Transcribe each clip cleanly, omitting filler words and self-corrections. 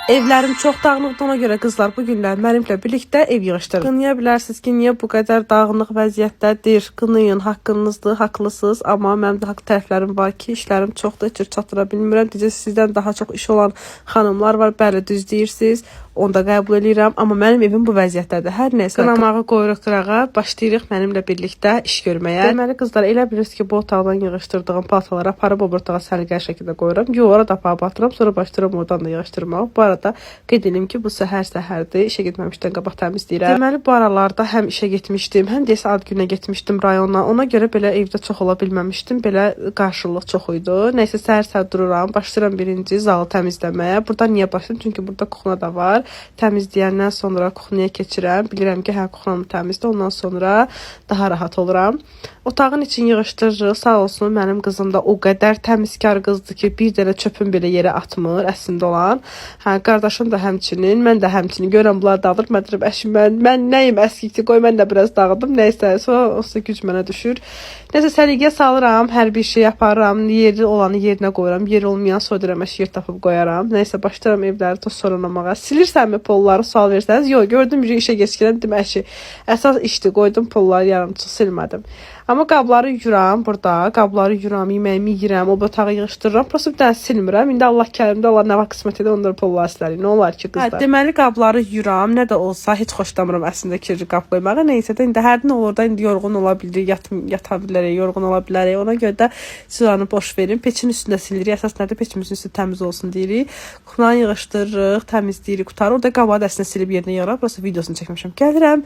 Evlərim çox dağınıqdır, ona görə qızlar bu günlər mənimlə birlikdə ev yığışdırın. Qınaya bilərsiniz ki, niyə bu qədər dağınıq vəziyyətdədir? Qınayın, haqqınızdır, haqlısınız. Amma mənim də haqq tərəflərim var ki, işlərim çoxdur, heç çatdıra bilmirəm. Deyəcək, sizdən daha çox iş olan xanımlar var, bəli, düz deyirsiniz. Onu da qəbul edirəm, amma mənim evim bu vəziyyətdədir. Hər nəysə, qınamağı qoyuruq qırağa, başlayırıq mənimlə birlikdə iş görməyə. Deməli, qızlar, elə bilirsiniz ki, bu otaqdan yığışdırdığım paltaları aparıb o otağa səliqəli şəkildə qoyuram. Yox, orada aparıb atıram, sonra başlayıram oradan da yığışdırmağa. Bu arada qeyd edim ki, bu səhərdir, işə getməmişdən qabaq təmizləyirəm. Deməli, bu aralarda həm işə getmişdim, həm desə ad günə getmişdim rayona. Ona görə belə evdə çox ola bilməmişdim. Belə qarşılıq çox idi. Nəysə, səhər dururam, başlayıram birinci zalı təmizləməyə. Burada niyə başlayım? Çünki burada kuxna da var. Təmizləyəndən sonra kuxnaya keçirəm. Bilirəm ki, hə, kuxnamı təmizlə, ondan sonra daha rahat oluram. Otağın için yığışdırırıq. Sağ olsun, mənim qızım da o qədər təmizkar qızdır ki, bir dənə çöpün belə yerə atmır, əslində olan. Hə, qardaşım da həmçinin, mən də həmçinin. Görəm, bunlar dağılır. Mən deyirəm, əşim, mən nəyim əskikdir, qoy mən də biraz dağıdım. Nəysə, sonra o güc mənə düşür. Nəysə, səliqəyə salıram, hər bir şey yaparam, yeri olanı yerinə qoyuram, yeri olmayan sonra deyirəm, yer tapıb qoyaram. Nəysə, başlayıram evləri toz sorunlamağa. Silirsənmi polları, sual versəniz? Yox, gördüm, bir işə geçirəm, dedim, əsas işdir, qoydum polları yarımçıq silmədim. Amma qabları yuram burada, qabları yuram, yeməyimi yeyirəm, o otağı yığışdırıram, prosta bir dənə silmirəm. İndi Allah kərimdə, Allah nə vaxt qismət edə onları polları silərik. Nə olar ki, qızlar? Hə, deməli, qabları yuram, nə də olsa heç xoşlamıram əslində kirli qab qoymağa. Nəysə də indi hərdən olur da, indi yorğun ola bilir, yata bilərik, yorğun ola bilərik. Ona görə də siz onu boş verin. Peçin üstündə silirik. Əsas nədir? Peçimizin üstü təmiz olsun deyirik. Kuxlanı yığışdırırıq, təmizləyirik, qutarıq. Orada qabağı da əslində silib yerinə yığıram. Prosta videosunu çəkmişəm. Gəlirəm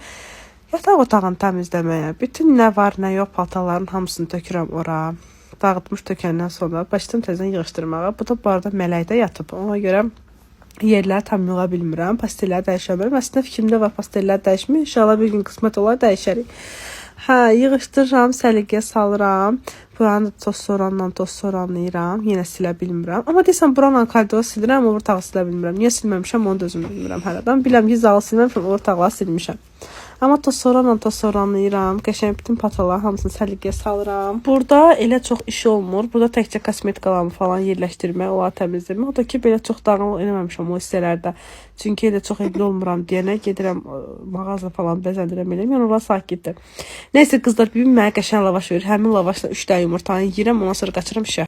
yataq otağını təmizləməyə. Bütün nə var, nə yox, paltaların hamısını tökürəm ora. Dağıtmış tökəndən sonra başladım təzədən yığışdırmağa. Bu da bu arada mələkdə yatıb. Ona görə yerləri tam yığa bilmirəm. Pastelləri dəyişə bilmirəm. Əslində fikrimdə var pastelləri dəyişmək. İnşallah bir gün qismət olar dəyişərik. Hə, yığışdırıram, səliqəyə salıram. Buranı toz soranlayıram. Yenə silə bilmirəm. Amma deyəsən, buranla koridor silirəm, o ortağı silə bilmirəm. Niyə silməmişəm, onu da özüm bilmirəm hələdən. Biləm ki, zalı silməmişəm, o ortaqları silmişəm. Amma toz soranlayıram. Qəşəng bütün pataları hamısını səliqəyə salıram. Burada elə çox iş olmur. Burada təkcə kosmetikalarımı falan yerləşdirmək, onları təmizləmək. O da ki, belə çox dağınıq eləməmişəm o hissələrdə. Çünki elə çox evli olmuram deyənə gedirəm mağaza falan bəzəndirəm eləyəm. Yəni onlar sakitdir. Nəysə qızlar, bir mənə qəşəng lavaş verir. Həmin lavaşla 3 dənə yumurtanı yeyirəm, ondan sonra qaçıram işə.